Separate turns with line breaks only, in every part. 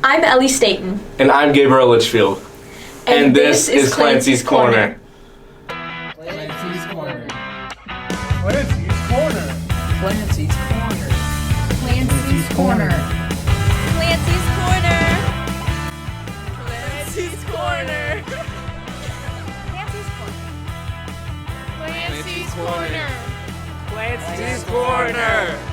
I'm Ellie Stayton.
And I'm Gabriel Litchfield. And this is Clancy's Corner.
Clancy's Corner. Clancy's Corner. Clancy's Corner.
Clancy's Corner. Clancy's Corner. Clancy's Corner. Clancy's Corner. Clancy's Corner.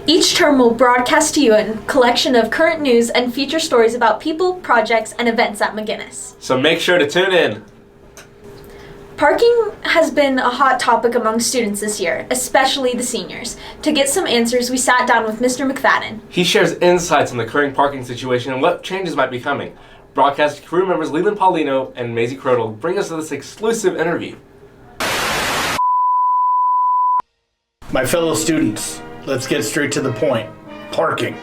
Each term will broadcast to you a collection of current news and feature stories about people, projects, and events at McGinnis.
So make sure to tune in.
Parking has been a hot topic among students this year, especially the seniors. To get some answers, we sat down with Mr. McFadden.
He shares insights on the current parking situation and what changes might be coming. Broadcast crew members Leland Paulino and Maisie Crodel bring us to this exclusive interview.
My fellow students, let's get straight to the point. Parking.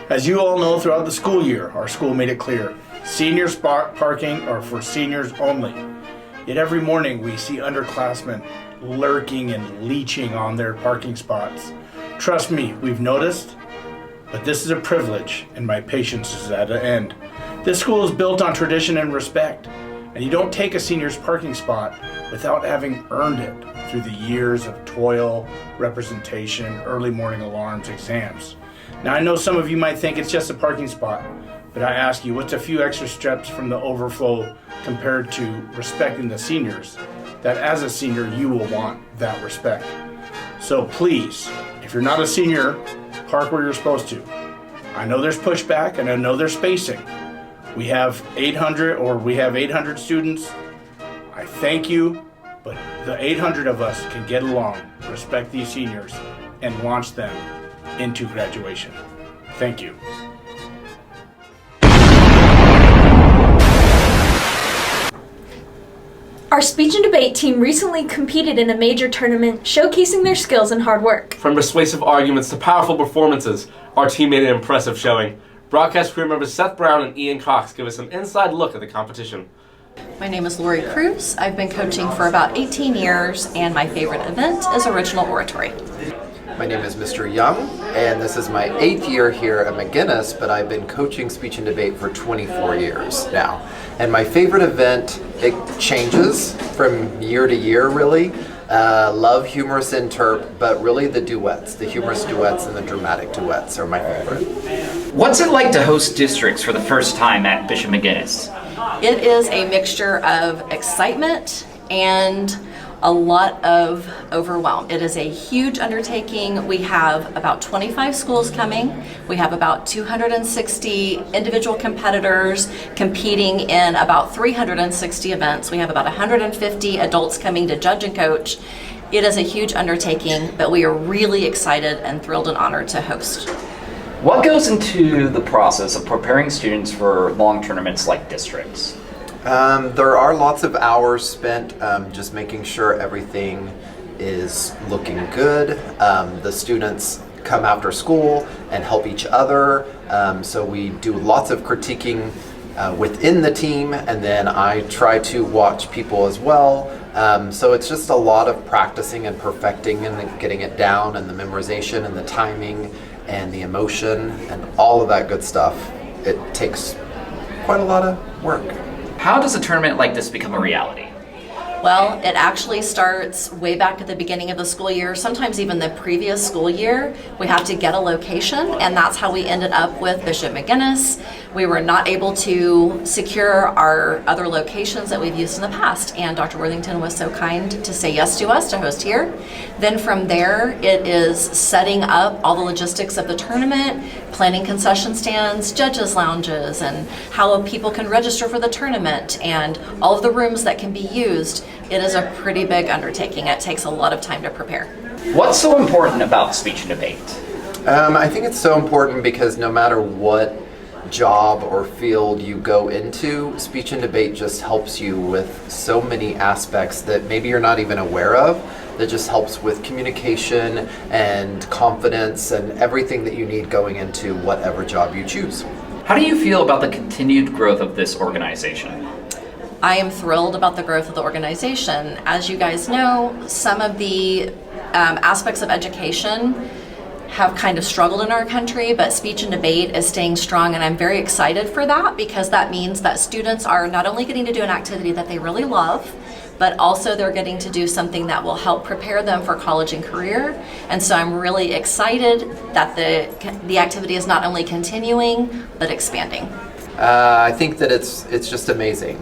As you all know, throughout the school year, our school made it clear, senior spot parking are for seniors only. Yet every morning we see underclassmen lurking and leeching on their parking spots. Trust me, we've noticed, but this is a privilege and my patience is at an end. This school is built on tradition and respect, and you don't take a senior's parking spot without having earned it through the years of toil, representation, early morning alarms, exams. Now I know some of you might think it's just a parking spot, but I ask you, what's a few extra steps from the overflow compared to respecting the seniors, that as a senior you will want that respect. So please, if you're not a senior, park where you're supposed to. I know there's pushback and I know there's spacing. We have 800 students. I thank you, but the 800 of us can get along, respect these seniors, and launch them into graduation. Thank you.
Our speech and debate team recently competed in a major tournament, showcasing their skills and hard work.
From persuasive arguments to powerful performances, our team made an impressive showing. Broadcast crew members Seth Brown and Ian Cox give us an inside look at the competition.
My name is Lori Cruz. I've been coaching for about 18 years, and my favorite event is original oratory.
My name is Mr. Young, and this is my 8th year here at McGinnis, but I've been coaching speech and debate for 24 years now. And my favorite event, it changes from year to year, really. Love humorous interp, but really the duets, the humorous duets and the dramatic duets are my favorite.
What's it like to host districts for the first time at Bishop McGinnis?
It is a mixture of excitement and a lot of overwhelm. It is a huge undertaking. We have about 25 schools coming. We have about 260 individual competitors competing in about 360 events. We have about 150 adults coming to judge and coach. It is a huge undertaking, but we are really excited and thrilled and honored to host.
What goes into the process of preparing students for long tournaments like districts?
There are lots of hours spent just making sure everything is looking good. The students come after school and help each other. So we do lots of critiquing within the team, and then I try to watch people as well. So it's just a lot of practicing and perfecting and getting it down, and the memorization and the timing and the emotion and all of that good stuff. It takes quite a lot of work.
How does a tournament like this become a reality?
Well, it actually starts way back at the beginning of the school year, sometimes even the previous school year. We have to get a location, and that's how we ended up with Bishop McGinnis. We were not able to secure our other locations that we've used in the past, and Dr. Worthington was so kind to say yes to us to host here. Then from there, it is setting up all the logistics of the tournament, planning concession stands, judges' lounges, and how people can register for the tournament, and all of the rooms that can be used. It is a pretty big undertaking. It takes a lot of time to prepare.
What's so important about speech and debate?
I think it's so important because no matter what job or field you go into, speech and debate just helps you with so many aspects that maybe you're not even aware of, that just helps with communication and confidence and everything that you need going into whatever job you choose.
How do you feel about the continued growth of this organization?
I am thrilled about the growth of the organization. As you guys know, some of the aspects of education have kind of struggled in our country, but speech and debate is staying strong, and I'm very excited for that because that means that students are not only getting to do an activity that they really love, but also they're getting to do something that will help prepare them for college and career. And so I'm really excited that the activity is not only continuing, but expanding.
I think that it's just amazing.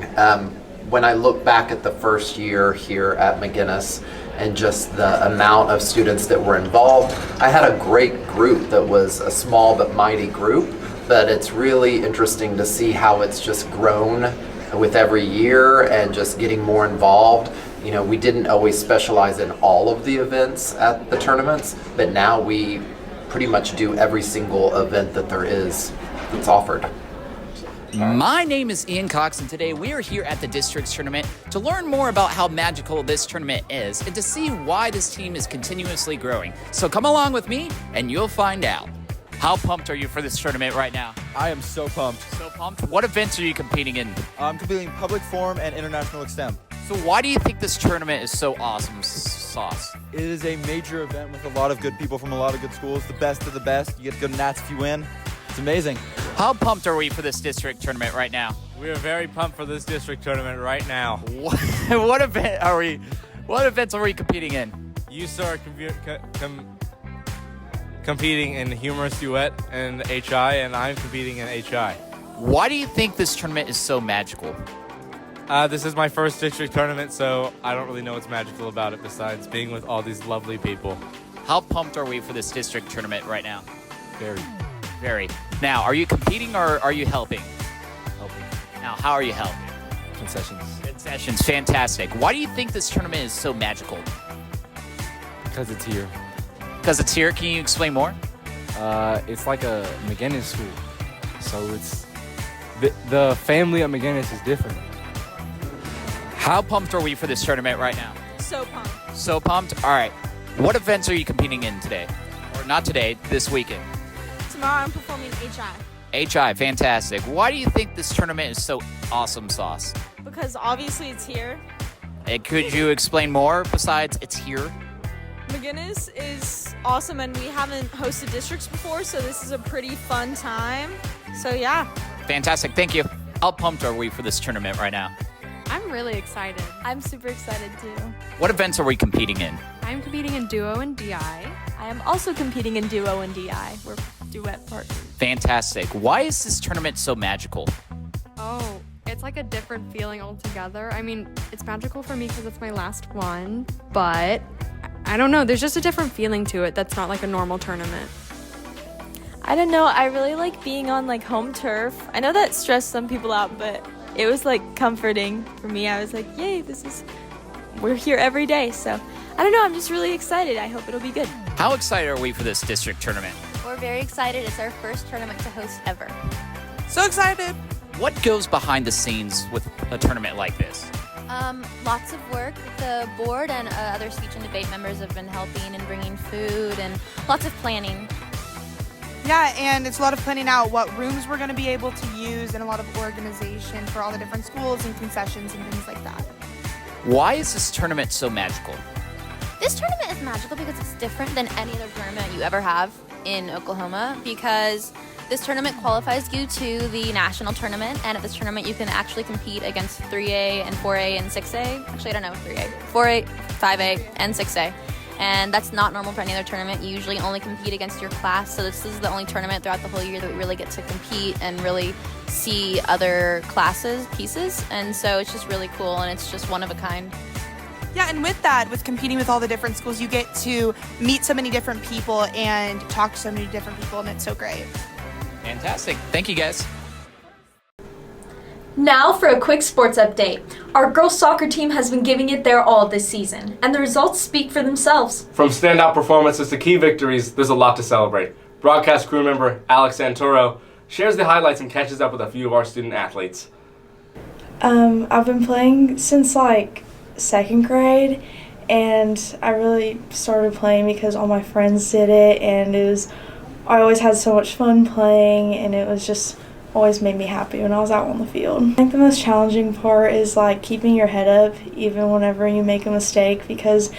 When I look back at the first year here at McGinnis and just the amount of students that were involved, I had a great group that was a small but mighty group, but it's really interesting to see how it's just grown with every year and just getting more involved. You know, we didn't always specialize in all of the events at the tournaments, but now we pretty much do every single event that there is that's offered.
My name is Ian Cox, and today we are here at the Districts Tournament to learn more about how magical this tournament is and to see why this team is continuously growing. So come along with me and you'll find out. How pumped are you for this tournament right now?
I am so pumped.
So pumped? What events are you competing in?
I'm competing in public forum and international extem.
So why do you think this tournament is so awesome, Sauce?
It is a major event with a lot of good people from a lot of good schools, the best of the best. You get to go to Nats if you win. It's amazing.
How pumped are we for this district tournament right now?
We are very pumped for this district tournament right now.
What events are we competing in?
You are competing in humorous duet and HI, and I'm competing in HI.
Why do you think this tournament is so magical?
This is my first district tournament, so I don't really know what's magical about it besides being with all these lovely people.
How pumped are we for this district tournament right now?
Very.
Now, are you competing or are you helping?
Helping.
Now, how are you helping?
Concessions.
Fantastic. Why do you think this tournament is so magical?
Because it's here.
Because it's here? Can you explain more?
It's like a McGinnis school. So it's the family at McGinnis is different.
How pumped are we for this tournament right now?
So pumped.
So pumped? All right. What events are you competing in today? Or not today, this weekend?
Tomorrow I'm performing HI.
HI, fantastic. Why do you think this tournament is so awesome, Sauce?
Because obviously it's here.
And could you explain more besides it's here?
McGinnis is awesome, and we haven't hosted districts before, so this is a pretty fun time. So yeah.
Fantastic, thank you. How pumped are we for this tournament right now?
I'm really excited.
I'm super excited too.
What events are we competing in?
I'm competing in duo and DI.
I am also competing in duo and DI. We're duet partners.
Fantastic. Why is this tournament so magical?
Oh, it's like a different feeling altogether. I mean, it's magical for me because it's my last one, but I don't know. There's just a different feeling to it that's not like a normal tournament.
I don't know. I really like being on like home turf. I know that stressed some people out, but it was like comforting for me. I was like, yay, we're here every day. So I don't know. I'm just really excited. I hope it'll be good.
How excited are we for this district tournament?
We're very excited. It's our first tournament to host ever.
So excited.
What goes behind the scenes with a tournament like this?
Lots of work. The board and other speech and debate members have been helping and bringing food and lots of planning.
Yeah, and it's a lot of planning out what rooms we're going to be able to use and a lot of organization for all the different schools and concessions and things like that.
Why is this tournament so magical?
This tournament is magical because it's different than any other tournament you ever have in Oklahoma, because this tournament qualifies you to the national tournament, and at this tournament you can actually compete against 3A and 4A and 6A. Actually, I don't know 3A, 4A, 5A, and 6A. And that's not normal for any other tournament. You usually only compete against your class, so this is the only tournament throughout the whole year that we really get to compete and really see other classes, pieces, and so it's just really cool, and it's just one of a kind.
Yeah, and with that, with competing with all the different schools, you get to meet so many different people and talk to so many different people, and it's so great.
Fantastic. Thank you, guys.
Now for a quick sports update. Our girls soccer team has been giving it their all this season, and the results speak for themselves.
From standout performances to key victories, there's a lot to celebrate. Broadcast crew member Alex Santoro shares the highlights and catches up with a few of our student athletes.
I've been playing since like second grade, and I really started playing because all my friends did it, and I always had so much fun playing, and it was just always made me happy when I was out on the field. I think the most challenging part is like keeping your head up even whenever you make a mistake, because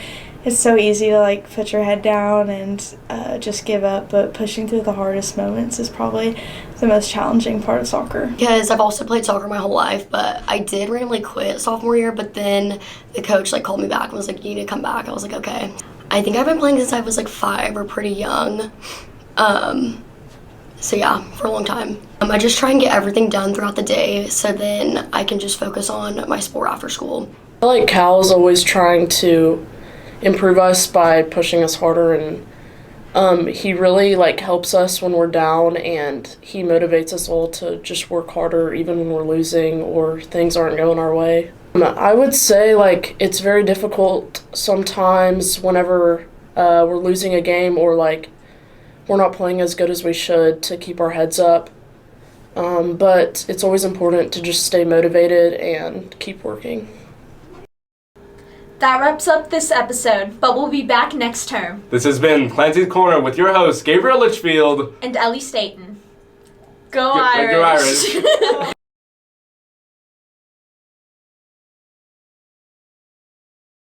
it's so easy to like put your head down and just give up, but pushing through the hardest moments is probably the most challenging part of soccer.
Because I've also played soccer my whole life, but I did randomly quit sophomore year, but then the coach like called me back and was like, you need to come back. I was like, okay. I think I've been playing since I was like 5 or pretty young. So yeah, for a long time. I just try and get everything done throughout the day so then I can just focus on my sport after school.
I feel like Cal's always trying to improve us by pushing us harder, and he really like helps us when we're down, and he motivates us all to just work harder even when we're losing or things aren't going our way. I would say like it's very difficult sometimes whenever we're losing a game or like we're not playing as good as we should to keep our heads up. But it's always important to just stay motivated and keep working.
That wraps up this episode, but we'll be back next term.
This has been Clancy's Corner with your hosts, Gabriel Litchfield
and Ellie Stayton. Go
Go
Irish!
Irish.